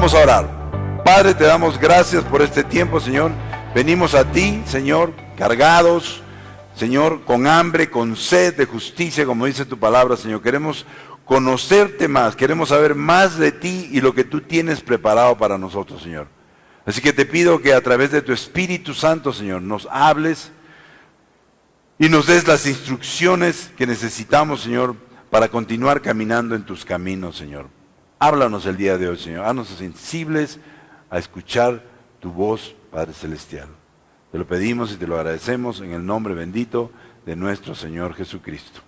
Vamos a orar. Padre, te damos gracias por este tiempo, Señor. Venimos a ti, Señor, cargados, Señor, con hambre, con sed de justicia, como dice tu palabra, Señor. Queremos conocerte más, queremos saber más de ti y lo que tú tienes preparado para nosotros, Señor. Así que te pido que a través de tu Espíritu Santo, Señor, nos hables y nos des las instrucciones que necesitamos, Señor, para continuar caminando en tus caminos, Señor. Háblanos el día de hoy, Señor. Haznos sensibles a escuchar tu voz, Padre Celestial. Te lo pedimos y te lo agradecemos en el nombre bendito de nuestro Señor Jesucristo.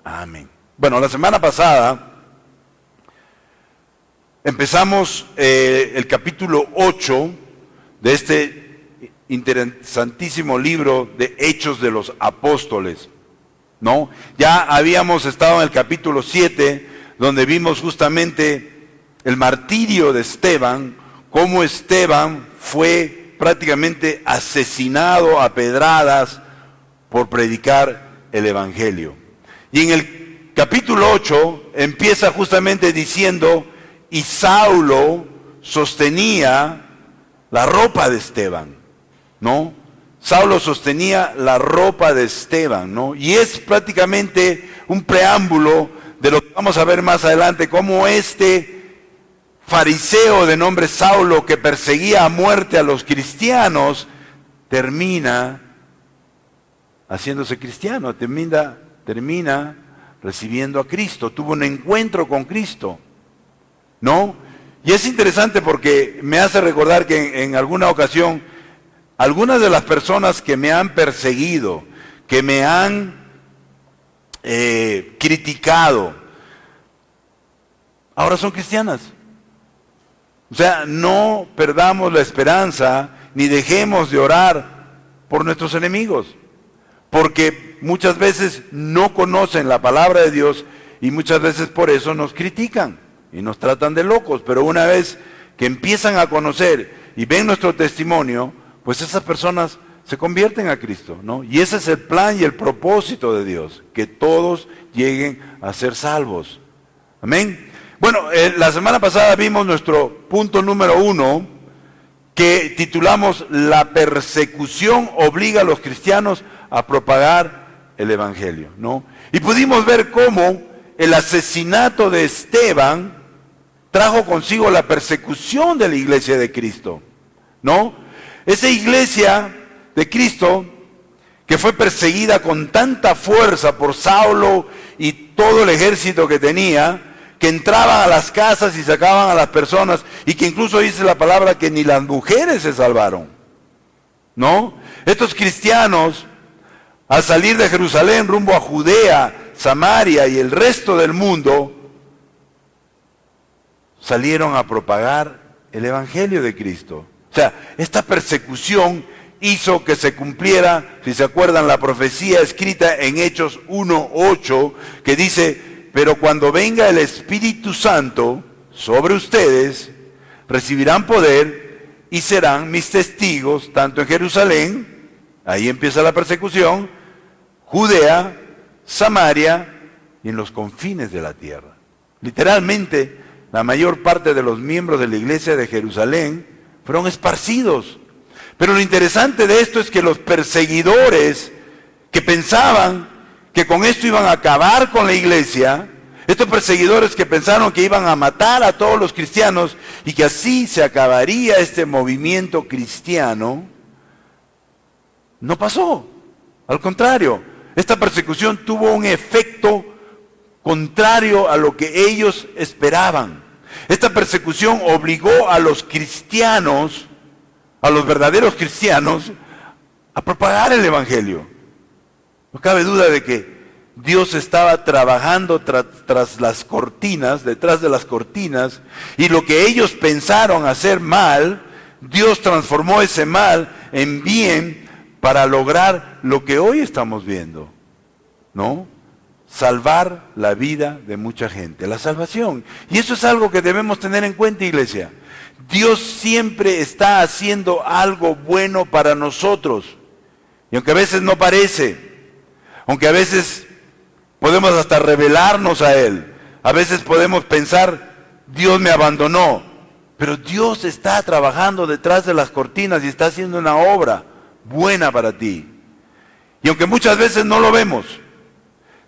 Amén. Bueno, la semana pasada empezamos el capítulo 8 de este interesantísimo libro de Hechos de los Apóstoles, ¿no? Ya habíamos estado en el capítulo 7, donde vimos justamente el martirio de Esteban, cómo Esteban fue prácticamente asesinado a pedradas por predicar el Evangelio. Y en el capítulo 8 empieza justamente diciendo, y Saulo sostenía la ropa de Esteban, ¿no? Saulo sostenía la ropa de Esteban, ¿no? Y es prácticamente un preámbulo de lo que vamos a ver más adelante, cómo este fariseo de nombre Saulo, que perseguía a muerte a los cristianos, termina haciéndose cristiano, termina recibiendo a Cristo, tuvo un encuentro con Cristo, ¿no? Y es interesante porque me hace recordar que en alguna ocasión, algunas de las personas que me han perseguido, que me han criticado, ahora son cristianas. O sea, no perdamos la esperanza, ni dejemos de orar por nuestros enemigos, porque muchas veces no conocen la palabra de Dios y muchas veces por eso nos critican y nos tratan de locos, pero una vez que empiezan a conocer y ven nuestro testimonio, pues esas personas se convierten a Cristo, ¿no? Y ese es el plan y el propósito de Dios, que todos lleguen a ser salvos. Amén. Bueno, la semana pasada vimos nuestro punto número 1, que titulamos La persecución obliga a los cristianos a propagar el Evangelio, ¿no? Y pudimos ver cómo el asesinato de Esteban trajo consigo la persecución de la iglesia de Cristo, ¿no? Esa iglesia de Cristo que fue perseguida con tanta fuerza por Saulo y todo el ejército que tenía, que entraban a las casas y sacaban a las personas, y que incluso dice la palabra que ni las mujeres se salvaron, ¿no? Estos cristianos, al salir de Jerusalén rumbo a Judea, Samaria y el resto del mundo, salieron a propagar el Evangelio de Cristo. O sea, esta persecución hizo que se cumpliera, si se acuerdan, la profecía escrita en Hechos 1:8, que dice, pero cuando venga el Espíritu Santo sobre ustedes, recibirán poder y serán mis testigos, tanto en Jerusalén, ahí empieza la persecución, Judea, Samaria y en los confines de la tierra. Literalmente, la mayor parte de los miembros de la iglesia de Jerusalén fueron esparcidos. Pero lo interesante de esto es que los perseguidores que pensaban que con esto iban a acabar con la iglesia, estos perseguidores que pensaron que iban a matar a todos los cristianos y que así se acabaría este movimiento cristiano, no pasó. Al contrario, esta persecución tuvo un efecto contrario a lo que ellos esperaban. Esta persecución obligó a los cristianos, a los verdaderos cristianos, a propagar el Evangelio. No cabe duda de que Dios estaba trabajando tras las cortinas, detrás de las cortinas, y lo que ellos pensaron hacer mal, Dios transformó ese mal en bien para lograr lo que hoy estamos viendo, ¿no? Salvar la vida de mucha gente, la salvación. Y eso es algo que debemos tener en cuenta, iglesia. Dios siempre está haciendo algo bueno para nosotros. Y aunque a veces no parece, aunque a veces podemos hasta rebelarnos a Él, a veces podemos pensar, Dios me abandonó. Pero Dios está trabajando detrás de las cortinas y está haciendo una obra buena para ti. Y aunque muchas veces no lo vemos,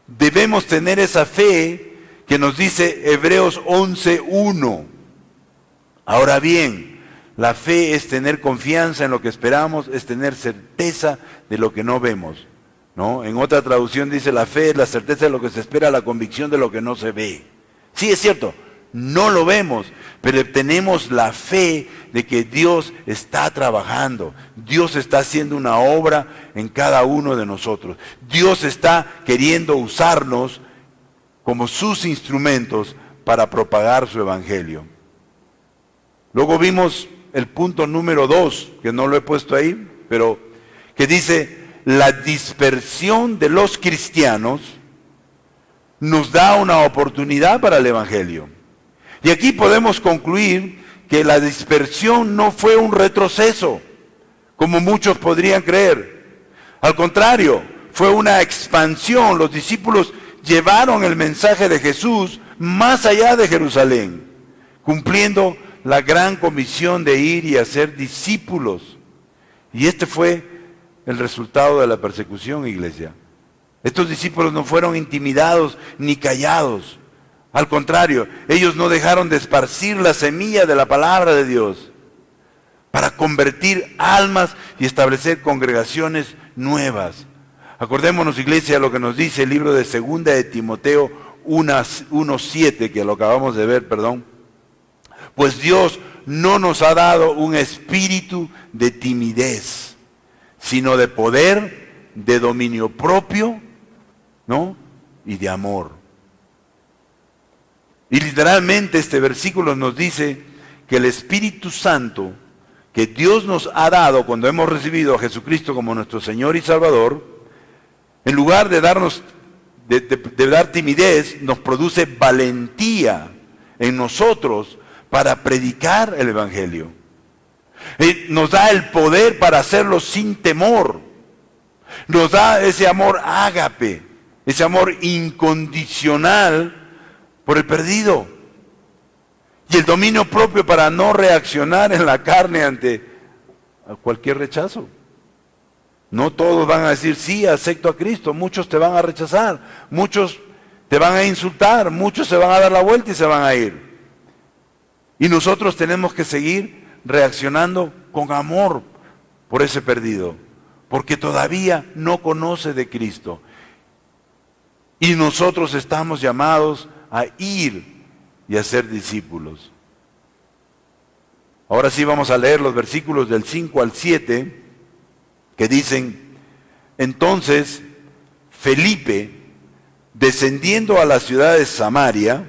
debemos tener esa fe que nos dice Hebreos 11:1. Ahora bien, la fe es tener confianza en lo que esperamos, es tener certeza de lo que no vemos, ¿no? En otra traducción dice, la fe es la certeza de lo que se espera, la convicción de lo que no se ve. Sí, es cierto, no lo vemos, pero tenemos la fe de que Dios está trabajando. Dios está haciendo una obra en cada uno de nosotros. Dios está queriendo usarnos como sus instrumentos para propagar su evangelio. Luego vimos el punto número 2, que no lo he puesto ahí, pero que dice, la dispersión de los cristianos nos da una oportunidad para el evangelio. Y aquí podemos concluir que la dispersión no fue un retroceso, como muchos podrían creer. Al contrario, fue una expansión. Los discípulos llevaron el mensaje de Jesús más allá de Jerusalén, cumpliendo la gran comisión de ir y hacer discípulos. Y este fue el resultado de la persecución, iglesia. Estos discípulos no fueron intimidados ni callados. Al contrario, ellos no dejaron de esparcir la semilla de la palabra de Dios para convertir almas y establecer congregaciones nuevas. Acordémonos, iglesia, lo que nos dice el libro de 2 de Timoteo 1:7, que lo acabamos de ver, Pues Dios no nos ha dado un espíritu de timidez, sino de poder, de dominio propio, ¿no? Y de amor. Y literalmente este versículo nos dice que el Espíritu Santo que Dios nos ha dado cuando hemos recibido a Jesucristo como nuestro Señor y Salvador, en lugar de dar timidez, nos produce valentía en nosotros para predicar el Evangelio. Nos da el poder para hacerlo sin temor. Nos da ese amor ágape, ese amor incondicional por el perdido. Y el dominio propio para no reaccionar en la carne ante cualquier rechazo. No todos van a decir, sí, acepto a Cristo. Muchos te van a rechazar. Muchos te van a insultar. Muchos se van a dar la vuelta y se van a ir. Y nosotros tenemos que seguir reaccionando con amor por ese perdido, porque todavía no conoce de Cristo. Y nosotros estamos llamados a ir y a ser discípulos. Ahora sí vamos a leer los versículos del 5 al 7, que dicen, entonces Felipe, descendiendo a la ciudad de Samaria,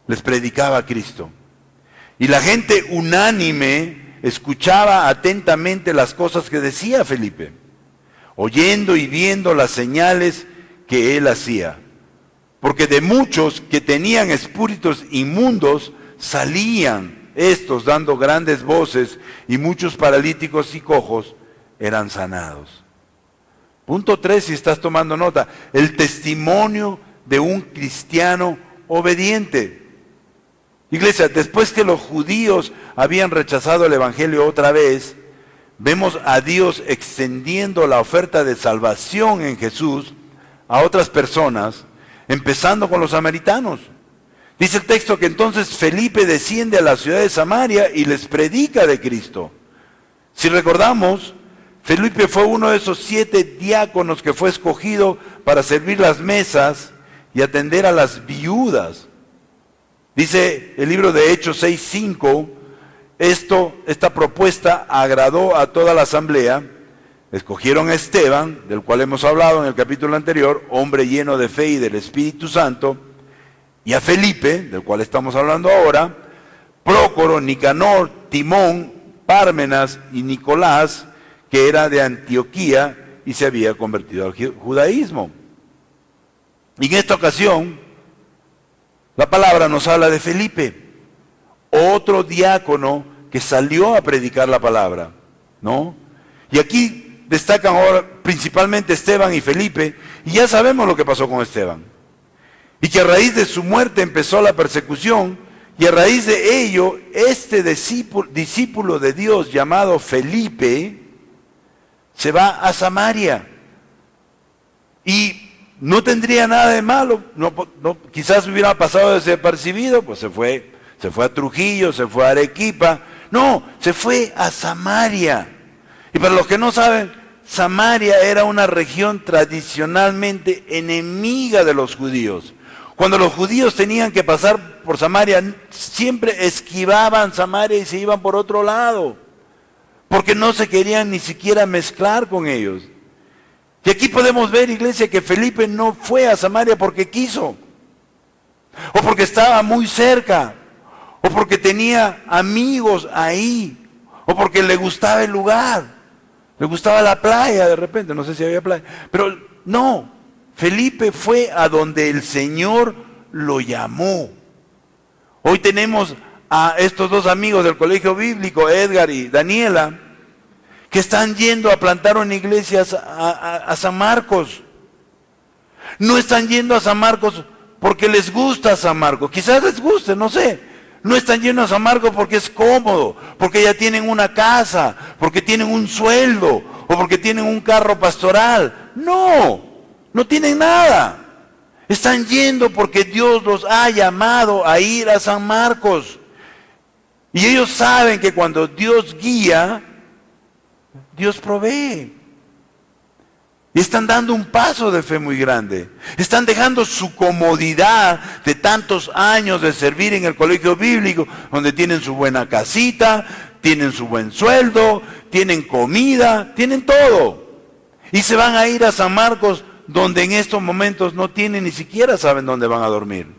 les predicaba a Cristo. Y la gente unánime escuchaba atentamente las cosas que decía Felipe, oyendo y viendo las señales que él hacía. Porque de muchos que tenían espíritus inmundos salían estos dando grandes voces, y muchos paralíticos y cojos eran sanados. Punto 3, si estás tomando nota, el testimonio de un cristiano obediente. Iglesia, después que los judíos habían rechazado el evangelio otra vez, vemos a Dios extendiendo la oferta de salvación en Jesús a otras personas, empezando con los samaritanos. Dice el texto que entonces Felipe desciende a la ciudad de Samaria y les predica de Cristo. Si recordamos, Felipe fue uno de esos 7 diáconos que fue escogido para servir las mesas y atender a las viudas. Dice el libro de Hechos 6:5, esta propuesta agradó a toda la asamblea. Escogieron a Esteban, del cual hemos hablado en el capítulo anterior, hombre lleno de fe y del Espíritu Santo, y a Felipe, del cual estamos hablando ahora, Prócoro, Nicanor, Timón, Pármenas y Nicolás, que era de Antioquía y se había convertido al judaísmo. Y en esta ocasión, la palabra nos habla de Felipe, otro diácono que salió a predicar la palabra, ¿no? Y aquí destacan ahora principalmente Esteban y Felipe, y ya sabemos lo que pasó con Esteban. Y que a raíz de su muerte empezó la persecución, Y a raíz de ello, este discípulo de Dios llamado Felipe se va a Samaria. Y no tendría nada de malo, quizás hubiera pasado desapercibido, pues se fue a Trujillo, se fue a Arequipa. No, se fue a Samaria. Y para los que no saben, Samaria era una región tradicionalmente enemiga de los judíos. Cuando los judíos tenían que pasar por Samaria, siempre esquivaban Samaria y se iban por otro lado, porque no se querían ni siquiera mezclar con ellos. Y aquí podemos ver, iglesia, que Felipe no fue a Samaria porque quiso, o porque estaba muy cerca, o porque tenía amigos ahí, o porque le gustaba el lugar, le gustaba la playa de repente, no sé si había playa, pero no, Felipe fue a donde el Señor lo llamó. Hoy tenemos a estos dos amigos del colegio bíblico, Edgar y Daniela, que están yendo a plantar una iglesia a San Marcos. No están yendo a San Marcos porque les gusta San Marcos, quizás les guste, no sé. No están yendo a San Marcos porque es cómodo, porque ya tienen una casa, porque tienen un sueldo, o porque tienen un carro pastoral. No, no tienen nada. Están yendo porque Dios los ha llamado a ir a San Marcos. Y ellos saben que cuando Dios guía, Dios provee. Y están dando un paso de fe muy grande. Están dejando su comodidad de tantos años de servir en el colegio bíblico, donde tienen su buena casita, tienen su buen sueldo, tienen comida, tienen todo. Y se van a ir a San Marcos, donde en estos momentos no tienen, ni siquiera saben dónde van a dormir.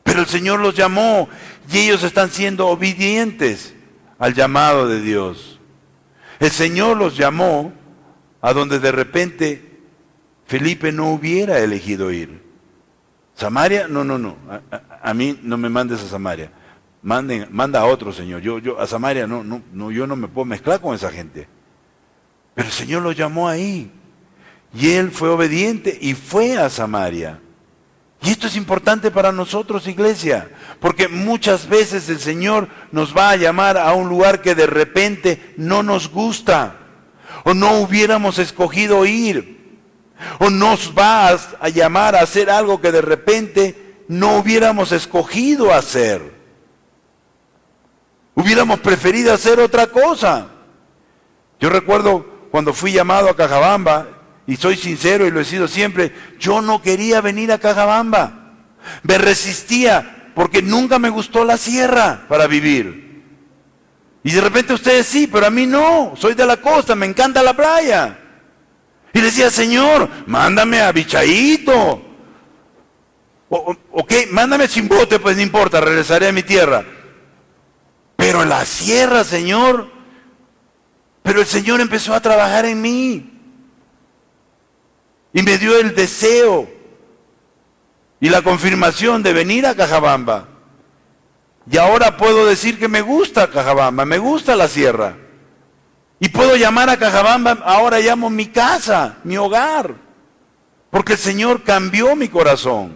Pero el Señor los llamó y ellos están siendo obedientes al llamado de Dios. El Señor los llamó a donde de repente Felipe no hubiera elegido ir. ¿Samaria? No. A mí no me mandes a Samaria. Manda a otro, Señor. Yo a Samaria yo no me puedo mezclar con esa gente. Pero el Señor lo llamó ahí. Y él fue obediente y fue a Samaria. Y esto es importante para nosotros, iglesia, porque muchas veces el Señor nos va a llamar a un lugar que de repente no nos gusta, o no hubiéramos escogido ir, o nos va a llamar a hacer algo que de repente no hubiéramos escogido hacer. Hubiéramos preferido hacer otra cosa. Yo recuerdo cuando fui llamado a Cajabamba, y soy sincero y lo he sido siempre, yo no quería venir a Cajabamba. Me resistía porque nunca me gustó la sierra para vivir. Y de repente ustedes sí, pero a mí no. Soy de la costa, me encanta la playa. Y decía, Señor, mándame a Bichaíto. Ok, mándame a Chimbote, pues no importa, regresaré a mi tierra. Pero en la sierra, Señor. Pero el Señor empezó a trabajar en mí. Y me dio el deseo y la confirmación de venir a Cajabamba. Y ahora puedo decir que me gusta Cajabamba, me gusta la sierra. Y puedo llamar a Cajabamba, ahora llamo mi casa, mi hogar. Porque el Señor cambió mi corazón.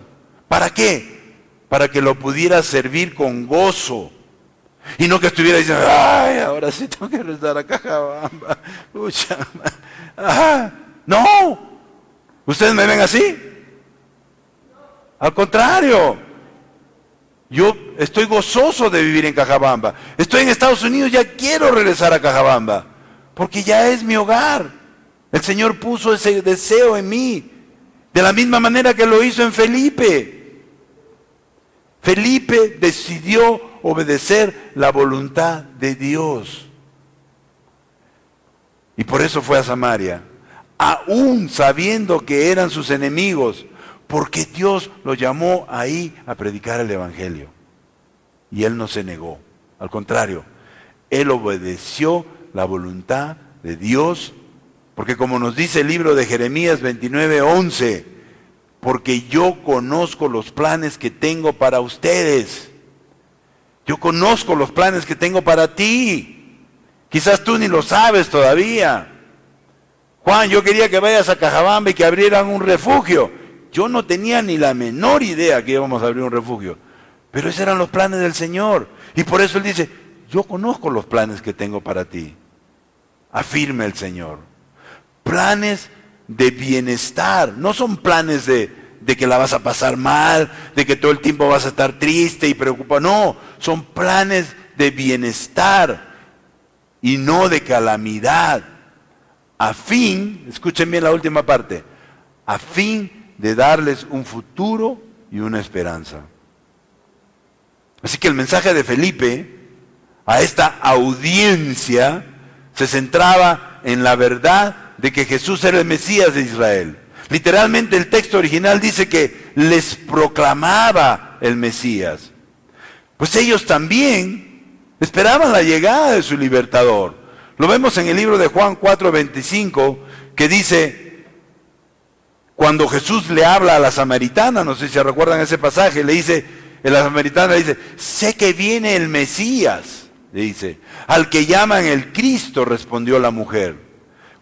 ¿Para qué? Para que lo pudiera servir con gozo. Y no que estuviera diciendo, ay, ahora sí tengo que regresar a Cajabamba. Pucha, no. ¿Ustedes me ven así? Al contrario, yo estoy gozoso de vivir en Cajabamba. Estoy en Estados Unidos, ya quiero regresar a Cajabamba, porque ya es mi hogar. El Señor puso ese deseo en mí, de la misma manera que lo hizo en Felipe. Felipe decidió obedecer la voluntad de Dios. Y por eso fue a Samaria. Aún sabiendo que eran sus enemigos, porque Dios lo llamó ahí a predicar el Evangelio. Y él no se negó, al contrario, él obedeció la voluntad de Dios, porque como nos dice el libro de Jeremías 29:11, porque yo conozco los planes que tengo para ustedes. Yo conozco los planes que tengo para ti. Quizás tú ni lo sabes todavía. Juan, yo quería que vayas a Cajabamba y que abrieran un refugio. Yo no tenía ni la menor idea que íbamos a abrir un refugio. Pero esos eran los planes del Señor. Y por eso Él dice, yo conozco los planes que tengo para ti. Afirma el Señor. Planes de bienestar. No son planes de que la vas a pasar mal, de que todo el tiempo vas a estar triste y preocupado. No, son planes de bienestar y no de calamidad. A fin, escuchen bien la última parte, a fin de darles un futuro y una esperanza. Así que el mensaje de Felipe a esta audiencia se centraba en la verdad de que Jesús era el Mesías de Israel. Literalmente el texto original dice que les proclamaba el Mesías. Pues ellos también esperaban la llegada de su libertador. Lo vemos en el libro de Juan 4:25, que dice, cuando Jesús le habla a la samaritana, no sé si se recuerdan ese pasaje, le dice, la samaritana le dice, sé que viene el Mesías, le dice, al que llaman el Cristo, respondió la mujer.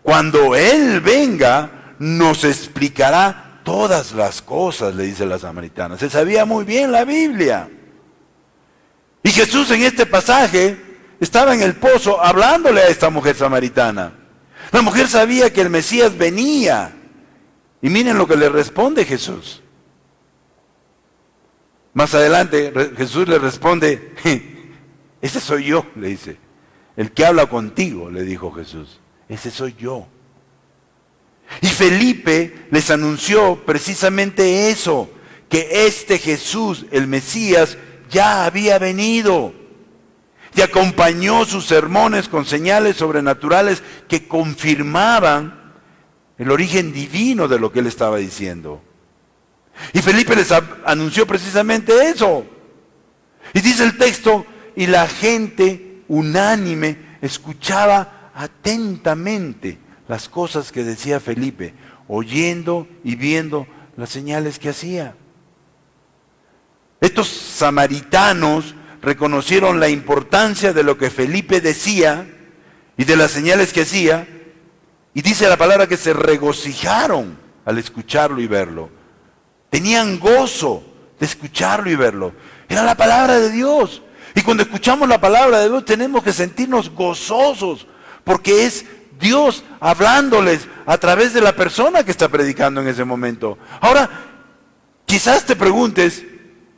Cuando Él venga, nos explicará todas las cosas, le dice la samaritana. Se sabía muy bien la Biblia. Y Jesús en este pasaje estaba en el pozo hablándole a esta mujer samaritana. La mujer sabía que el Mesías venía. Y miren lo que le responde Jesús. Más adelante Jesús le responde, ese soy yo, le dice. El que habla contigo, le dijo Jesús. Ese soy yo. Y Felipe les anunció precisamente eso, que este Jesús, el Mesías, ya había venido. Y acompañó sus sermones con señales sobrenaturales que confirmaban el origen divino de lo que él estaba diciendo. Y Felipe les anunció precisamente eso. Y dice el texto, y la gente unánime escuchaba atentamente las cosas que decía Felipe, oyendo y viendo las señales que hacía. Estos samaritanos reconocieron la importancia de lo que Felipe decía y de las señales que hacía, y dice la palabra que se regocijaron al escucharlo y verlo. Tenían gozo de escucharlo y verlo. Era la palabra de Dios. Y cuando escuchamos la palabra de Dios tenemos que sentirnos gozosos, porque es Dios hablándoles a través de la persona que está predicando en ese momento. Ahora, quizás te preguntes,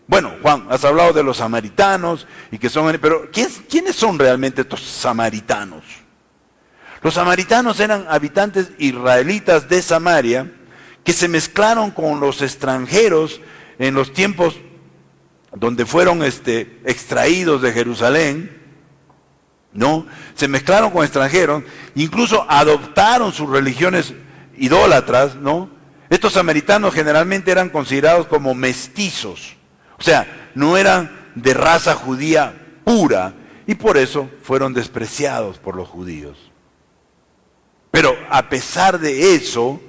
bueno, Juan, has hablado de los samaritanos y que son, pero ¿quiénes son realmente estos samaritanos? Los samaritanos eran habitantes israelitas de Samaria que se mezclaron con los extranjeros en los tiempos donde fueron extraídos de Jerusalén, ¿no? Se mezclaron con extranjeros, incluso adoptaron sus religiones idólatras, ¿no? Estos samaritanos generalmente eran considerados como mestizos, o sea, no eran de raza judía pura, y por eso fueron despreciados por los judíos. Pero a pesar de eso,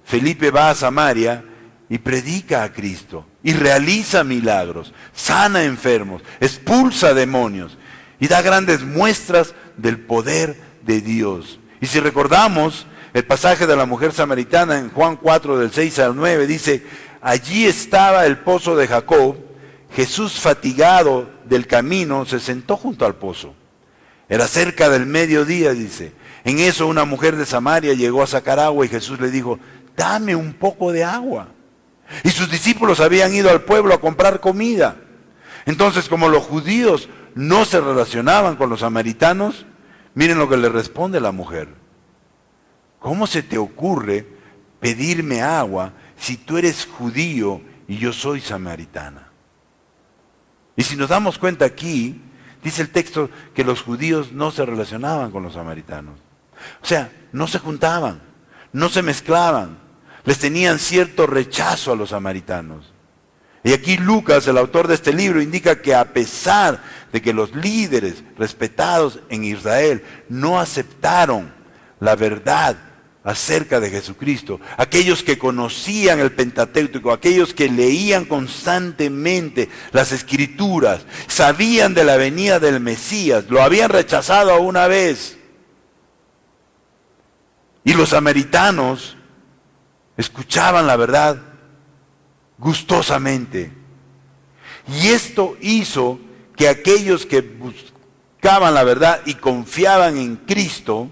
Felipe va a Samaria y predica a Cristo, y realiza milagros, sana enfermos, expulsa demonios, y da grandes muestras del poder de Dios. Y si recordamos el pasaje de la mujer samaritana en Juan 4, del 6 al 9, dice, allí estaba el pozo de Jacob. Jesús, fatigado del camino, se sentó junto al pozo. Era cerca del mediodía, dice. En eso una mujer de Samaria llegó a sacar agua y Jesús le dijo, dame un poco de agua. Y sus discípulos habían ido al pueblo a comprar comida. Entonces, como los judíos no se relacionaban con los samaritanos, miren lo que le responde la mujer. ¿Cómo se te ocurre pedirme agua si tú eres judío y yo soy samaritana? Y si nos damos cuenta aquí, dice el texto que los judíos no se relacionaban con los samaritanos. O sea, no se juntaban, no se mezclaban, les tenían cierto rechazo a los samaritanos. Y aquí Lucas, el autor de este libro, indica que a pesar de que los líderes respetados en Israel no aceptaron la verdad acerca de Jesucristo, aquellos que conocían el Pentateuco, aquellos que leían constantemente las Escrituras, sabían de la venida del Mesías, lo habían rechazado una vez. Y los samaritanos escuchaban la verdad gustosamente. Y esto hizo que aquellos que buscaban la verdad y confiaban en Cristo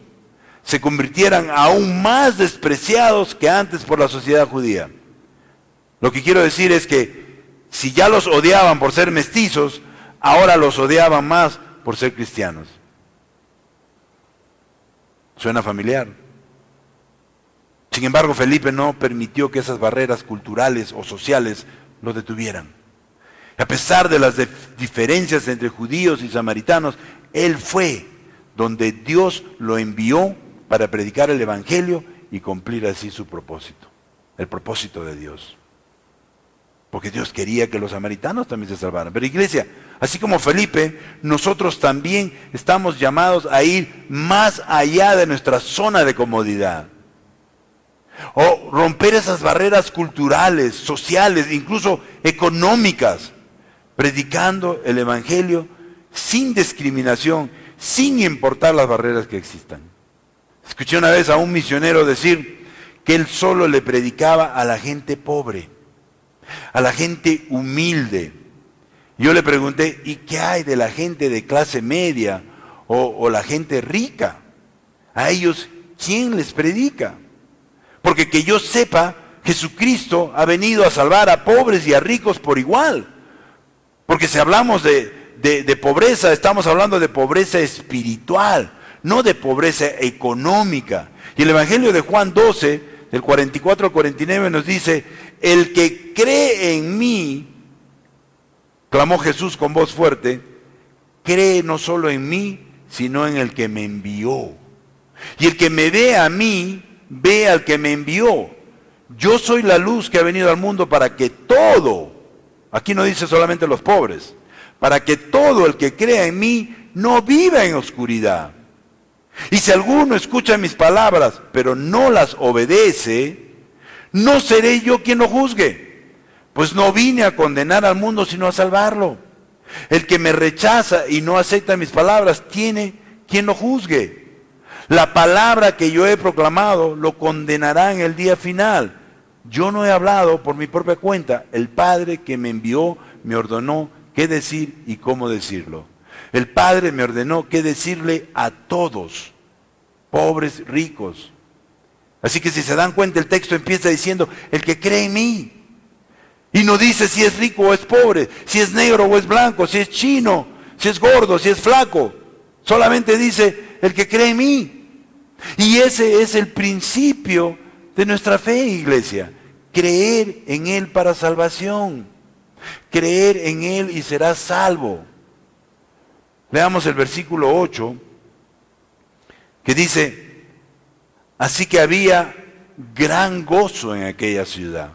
se convirtieran aún más despreciados que antes por la sociedad judía. Lo que quiero decir es que si ya los odiaban por ser mestizos, ahora los odiaban más por ser cristianos. ¿Suena familiar? Sin embargo, Felipe no permitió que esas barreras culturales o sociales lo detuvieran. A pesar de las diferencias entre judíos y samaritanos, él fue donde Dios lo envió para predicar el Evangelio y cumplir así su propósito, el propósito de Dios. Porque Dios quería que los samaritanos también se salvaran. Pero iglesia, así como Felipe, nosotros también estamos llamados a ir más allá de nuestra zona de comodidad. O romper esas barreras culturales, sociales, incluso económicas, predicando el Evangelio sin discriminación, sin importar las barreras que existan. Escuché una vez a un misionero decir que él solo le predicaba a la gente pobre, a la gente humilde. Yo le pregunté, ¿y qué hay de la gente de clase media o la gente rica? A ellos, ¿quién les predica? Porque que yo sepa, Jesucristo ha venido a salvar a pobres y a ricos por igual. Porque si hablamos de pobreza, estamos hablando de pobreza espiritual, no de pobreza económica. Y el Evangelio de Juan 12, del 44 al 49 nos dice, el que cree en mí, clamó Jesús con voz fuerte, cree no solo en mí, sino en el que me envió. Y el que me ve a mí, ve al que me envió. Yo soy la luz que ha venido al mundo para que todo, aquí no dice solamente los pobres, para que todo el que crea en mí no viva en oscuridad. Y si alguno escucha mis palabras, pero no las obedece, no seré yo quien lo juzgue, pues no vine a condenar al mundo, sino a salvarlo. El que me rechaza y no acepta mis palabras, tiene quien lo juzgue. La palabra que yo he proclamado lo condenará en el día final. Yo no he hablado por mi propia cuenta. El Padre que me envió me ordenó qué decir y cómo decirlo. El Padre me ordenó qué decirle a todos, pobres, ricos. Así que si se dan cuenta, el texto empieza diciendo, el que cree en mí. Y no dice si es rico o es pobre, si es negro o es blanco, si es chino, si es gordo, si es flaco. Solamente dice, el que cree en mí. Y ese es el principio de nuestra fe, iglesia. Creer en Él para salvación. Creer en Él y serás salvo. Leamos el versículo 8, que dice, así que había gran gozo en aquella ciudad.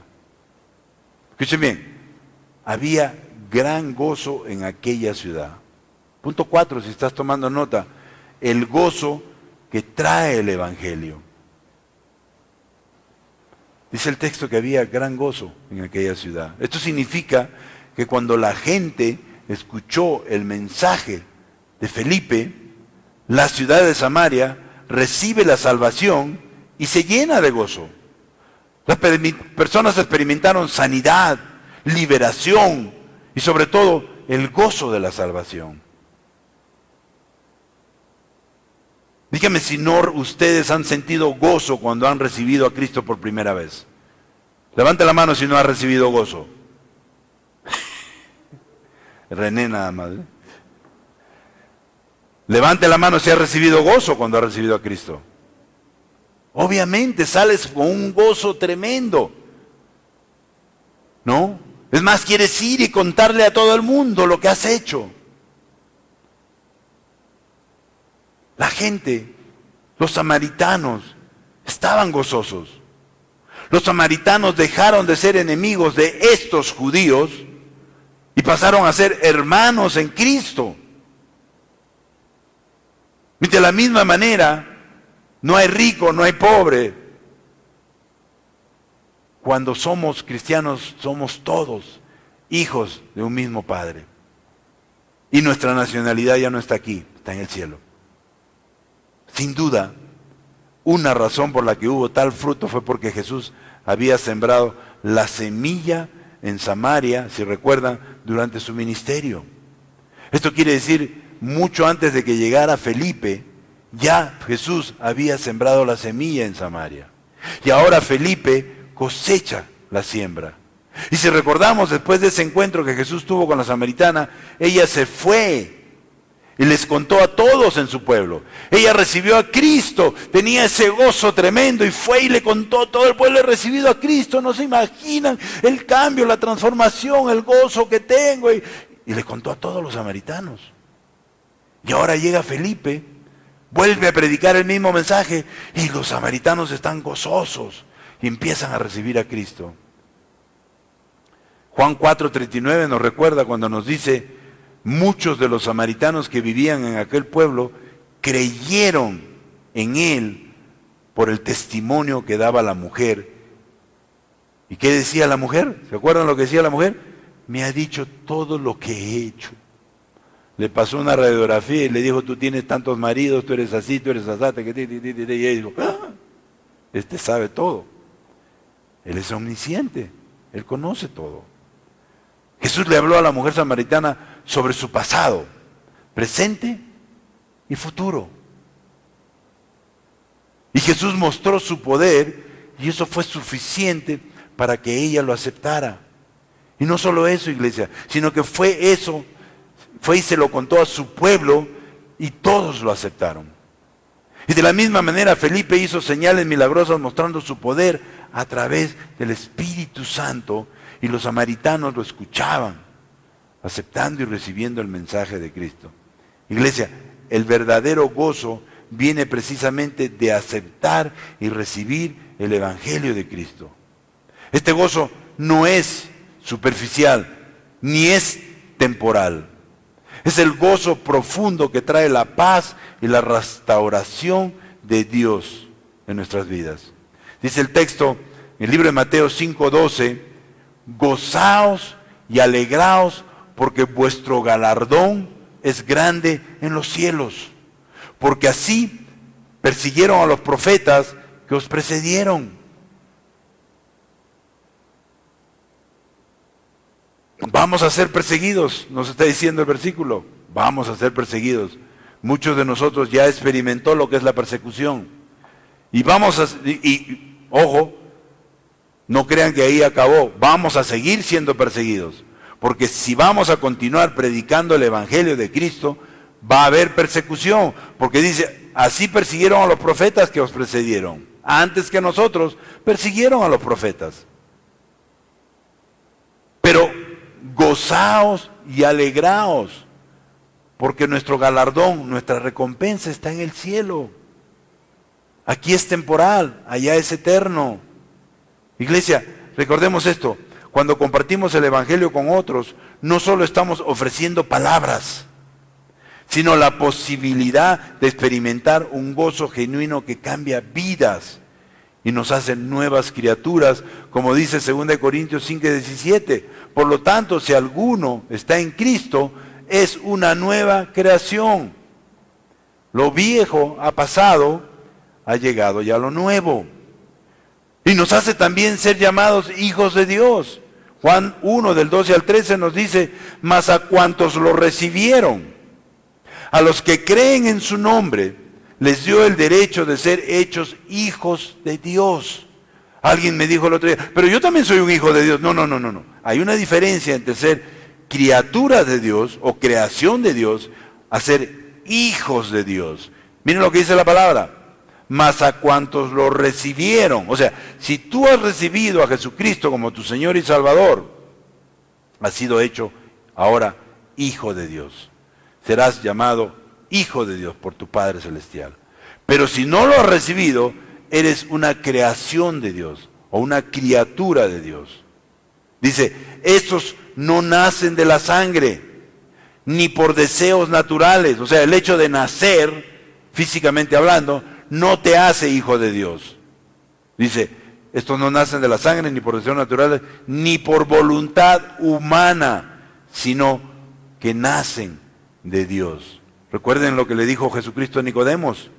Escuchen bien, había gran gozo en aquella ciudad. Punto 4, si estás tomando nota, el gozo que trae el Evangelio. Dice el texto que había gran gozo en aquella ciudad. Esto significa que cuando la gente escuchó el mensaje de Felipe, la ciudad de Samaria recibe la salvación y se llena de gozo. Las personas experimentaron sanidad, liberación y sobre todo el gozo de la salvación. Dígame si no ustedes han sentido gozo cuando han recibido a Cristo por primera vez. Levante la mano si no ha recibido gozo. René nada más. Levante la mano si ha recibido gozo cuando ha recibido a Cristo. Obviamente sales con un gozo tremendo. ¿No? Es más, quieres ir y contarle a todo el mundo lo que has hecho. La gente, los samaritanos, estaban gozosos. Los samaritanos dejaron de ser enemigos de estos judíos y pasaron a ser hermanos en Cristo. Y de la misma manera, no hay rico, no hay pobre. Cuando somos cristianos, somos todos hijos de un mismo Padre. Y nuestra nacionalidad ya no está aquí, está en el cielo. Sin duda, una razón por la que hubo tal fruto fue porque Jesús había sembrado la semilla en Samaria, si recuerdan, durante su ministerio. Esto quiere decir, mucho antes de que llegara Felipe, ya Jesús había sembrado la semilla en Samaria. Y ahora Felipe cosecha la siembra. Y si recordamos, después de ese encuentro que Jesús tuvo con la samaritana, ella se fue y les contó a todos en su pueblo. Ella recibió a Cristo, tenía ese gozo tremendo y fue y le contó a todo el pueblo: he recibido a Cristo, no se imaginan el cambio, la transformación, el gozo que tengo. Y le contó a todos los samaritanos. Y ahora llega Felipe, vuelve a predicar el mismo mensaje y los samaritanos están gozosos y empiezan a recibir a Cristo. Juan 4:39 nos recuerda cuando nos dice: muchos de los samaritanos que vivían en aquel pueblo creyeron en él por el testimonio que daba la mujer. ¿Y qué decía la mujer? ¿Se acuerdan lo que decía la mujer? Me ha dicho todo lo que he hecho. Le pasó una radiografía y le dijo: tú tienes tantos maridos, tú eres así, tú eres así. Y ella dijo: ¡ah! Este sabe todo. Él es omnisciente, él conoce todo. Jesús le habló a la mujer samaritana sobre su pasado, presente y futuro. Y Jesús mostró su poder y eso fue suficiente para que ella lo aceptara. Y no solo eso, iglesia, sino que fue y se lo contó a su pueblo y todos lo aceptaron. Y de la misma manera Felipe hizo señales milagrosas mostrando su poder a través del Espíritu Santo. Y los samaritanos lo escuchaban, aceptando y recibiendo el mensaje de Cristo. Iglesia, el verdadero gozo viene precisamente de aceptar y recibir el Evangelio de Cristo. Este gozo no es superficial, ni es temporal. Es el gozo profundo que trae la paz y la restauración de Dios en nuestras vidas. Dice el texto, en el libro de Mateo 5:12, gozaos y alegraos porque vuestro galardón es grande en los cielos, porque así persiguieron a los profetas que os precedieron. Vamos a ser perseguidos, nos está diciendo el versículo, vamos a ser perseguidos. Muchos de nosotros ya experimentó lo que es la persecución. Ojo, no crean que ahí acabó, vamos a seguir siendo perseguidos, porque si vamos a continuar predicando el Evangelio de Cristo, va a haber persecución, porque dice, así persiguieron a los profetas que os precedieron, antes que nosotros persiguieron a los profetas. Pero gozaos y alegraos, porque nuestro galardón, nuestra recompensa está en el cielo. Aquí es temporal, allá es eterno. Iglesia, recordemos esto, cuando compartimos el Evangelio con otros, no solo estamos ofreciendo palabras, sino la posibilidad de experimentar un gozo genuino que cambia vidas y nos hace nuevas criaturas, como dice 2 Corintios 5:17. Por lo tanto, si alguno está en Cristo, es una nueva creación. Lo viejo ha pasado, ha llegado ya lo nuevo. Y nos hace también ser llamados hijos de Dios. Juan 1, del 12 al 13 nos dice, mas a cuantos lo recibieron, a los que creen en su nombre, les dio el derecho de ser hechos hijos de Dios. Alguien me dijo el otro día, pero yo también soy un hijo de Dios. No. Hay una diferencia entre ser criatura de Dios o creación de Dios a ser hijos de Dios. Miren lo que dice la palabra. Mas a cuantos lo recibieron. O sea, si tú has recibido a Jesucristo como tu Señor y Salvador, has sido hecho ahora hijo de Dios. Serás llamado hijo de Dios por tu Padre Celestial. Pero si no lo has recibido, eres una creación de Dios o una criatura de Dios. Dice, estos no nacen de la sangre, ni por deseos naturales. O sea, el hecho de nacer, físicamente hablando, no te hace hijo de Dios. Dice, estos no nacen de la sangre, ni por deseos naturales, ni por voluntad humana, sino que nacen de Dios. Recuerden lo que le dijo Jesucristo a Nicodemos.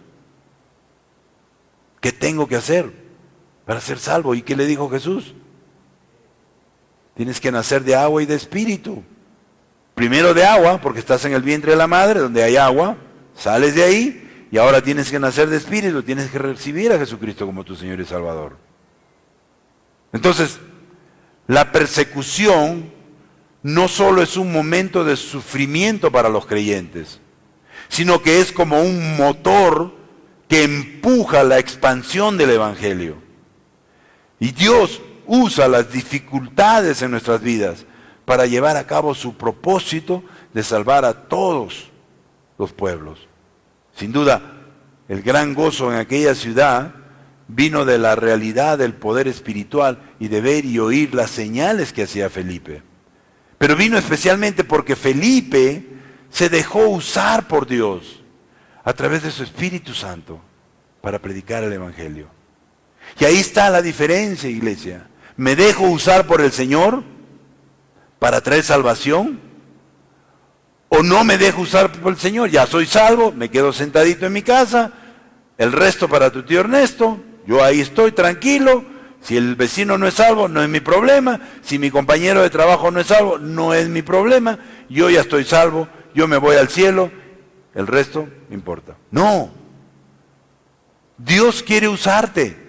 ¿Qué tengo que hacer para ser salvo? ¿Y qué le dijo Jesús? Tienes que nacer de agua y de espíritu. Primero de agua, porque estás en el vientre de la madre, donde hay agua, sales de ahí, y ahora tienes que nacer de espíritu, tienes que recibir a Jesucristo como tu Señor y Salvador. Entonces, la persecución no solo es un momento de sufrimiento para los creyentes, sino que es como un motor que empuja la expansión del Evangelio. Y Dios usa las dificultades en nuestras vidas para llevar a cabo su propósito de salvar a todos los pueblos. Sin duda, el gran gozo en aquella ciudad vino de la realidad del poder espiritual y de ver y oír las señales que hacía Felipe. Pero vino especialmente porque Felipe se dejó usar por Dios a través de su Espíritu Santo para predicar el Evangelio. Y ahí está la diferencia, iglesia. ¿Me dejo usar por el Señor para traer salvación? ¿O no me dejo usar por el Señor? Ya soy salvo, me quedo sentadito en mi casa, el resto para tu tío Ernesto, yo ahí estoy tranquilo. Si el vecino no es salvo, no es mi problema. Si mi compañero de trabajo no es salvo, no es mi problema. Yo ya estoy salvo, yo me voy al cielo, el resto me importa. No. Dios quiere usarte.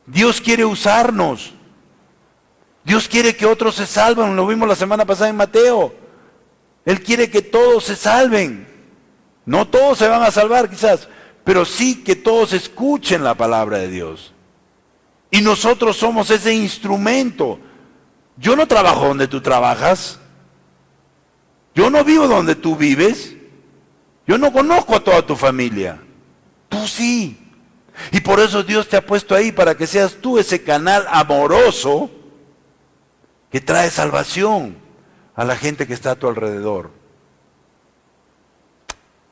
Dios quiere usarnos. Dios quiere que otros se salven. Lo vimos la semana pasada en Mateo. Él quiere que todos se salven. No todos se van a salvar quizás, pero sí que todos escuchen la palabra de Dios. Y nosotros somos ese instrumento. Yo no trabajo donde tú trabajas. Yo no vivo donde tú vives. Yo no conozco a toda tu familia. Tú sí. Y por eso Dios te ha puesto ahí para que seas tú ese canal amoroso que trae salvación a la gente que está a tu alrededor.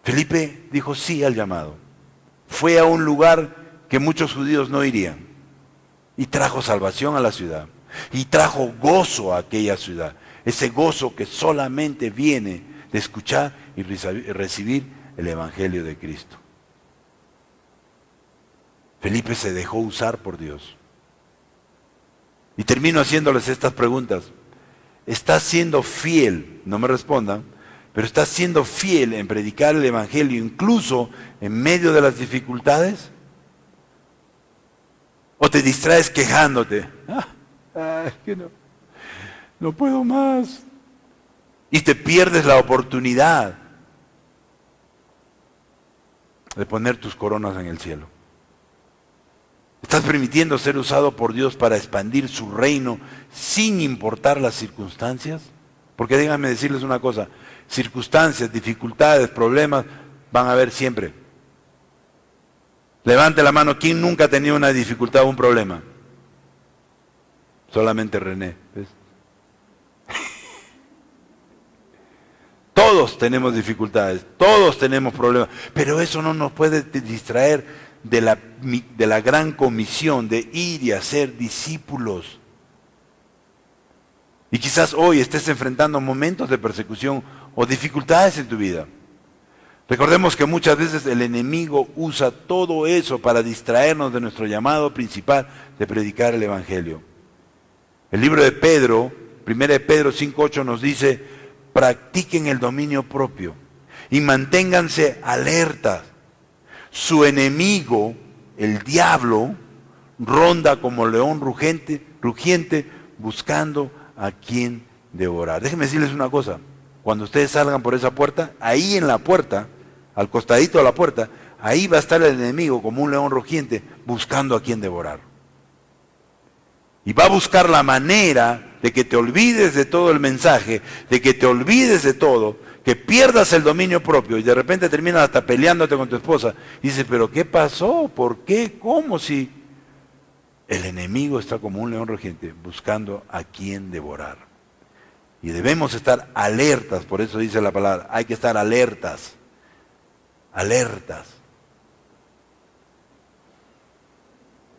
Felipe dijo sí al llamado. Fue a un lugar que muchos judíos no irían. Y trajo salvación a la ciudad. Y trajo gozo a aquella ciudad. Ese gozo que solamente viene de escuchar y recibir el Evangelio de Cristo. Felipe se dejó usar por Dios. Y termino haciéndoles estas preguntas. ¿Estás siendo fiel? No me respondan. Pero ¿estás siendo fiel en predicar el Evangelio incluso en medio de las dificultades? ¿O te distraes quejándote? Es que no puedo más. Y te pierdes la oportunidad de poner tus coronas en el cielo. ¿Estás permitiendo ser usado por Dios para expandir su reino sin importar las circunstancias? Porque déjenme decirles una cosa, circunstancias, dificultades, problemas van a haber siempre. Levante la mano, ¿quién nunca ha tenido una dificultad o un problema? Solamente René. ¿Ves? Todos tenemos dificultades, todos tenemos problemas, pero eso no nos puede distraer de la gran comisión de ir y hacer discípulos. Y quizás hoy estés enfrentando momentos de persecución o dificultades en tu vida. Recordemos que muchas veces el enemigo usa todo eso para distraernos de nuestro llamado principal de predicar el Evangelio. El libro de Pedro, 1 de Pedro 5:8 nos dice, practiquen el dominio propio y manténganse alertas. Su enemigo, el diablo, ronda como león rugiente buscando a quien devorar. Déjenme decirles una cosa, cuando ustedes salgan por esa puerta, ahí en la puerta, al costadito de la puerta, ahí va a estar el enemigo como un león rugiente buscando a quien devorar. Y va a buscar la manera de que te olvides de todo el mensaje, de que te olvides de todo, que pierdas el dominio propio y de repente terminas hasta peleándote con tu esposa. Y dices, pero ¿qué pasó? ¿Por qué? ¿Cómo? Si el enemigo está como un león rugiente buscando a quien devorar. Y debemos estar alertas, por eso dice la palabra, hay que estar alertas. Alertas.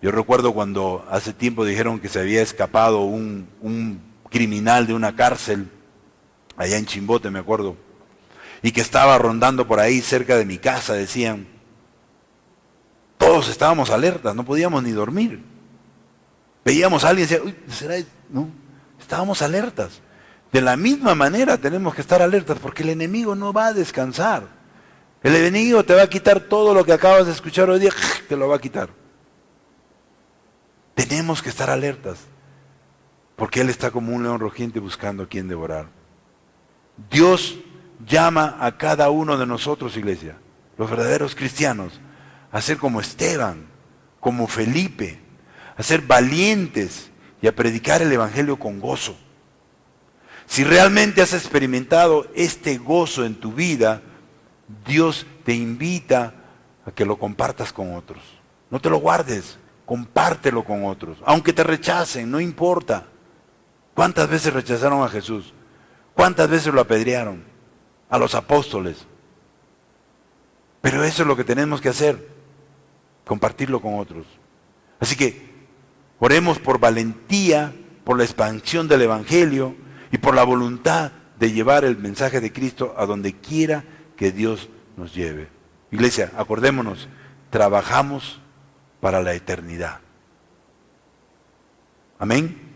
Yo recuerdo cuando hace tiempo dijeron que se había escapado un criminal de una cárcel, allá en Chimbote me acuerdo, y que estaba rondando por ahí cerca de mi casa, decían. Todos estábamos alertas, no podíamos ni dormir. Veíamos a alguien y decía, uy, ¿será? No. estábamos alertas. De la misma manera tenemos que estar alertas porque el enemigo no va a descansar. El enemigo te va a quitar todo lo que acabas de escuchar hoy día, te lo va a quitar. Tenemos que estar alertas porque Él está como un león rugiente buscando a quien devorar. Dios llama a cada uno de nosotros, iglesia, los verdaderos cristianos, a ser como Esteban, como Felipe, a ser valientes y a predicar el evangelio con gozo. Si realmente has experimentado este gozo en tu vida, Dios te invita a que lo compartas con otros. No te lo guardes, compártelo con otros. Aunque te rechacen, no importa. ¿Cuántas veces rechazaron a Jesús? ¿Cuántas veces lo apedrearon? A los apóstoles. Pero eso es lo que tenemos que hacer, compartirlo con otros. Así que oremos por valentía, por la expansión del evangelio y por la voluntad de llevar el mensaje de Cristo a donde quiera que Dios nos lleve. Iglesia, acordémonos, trabajamos para la eternidad. Amén.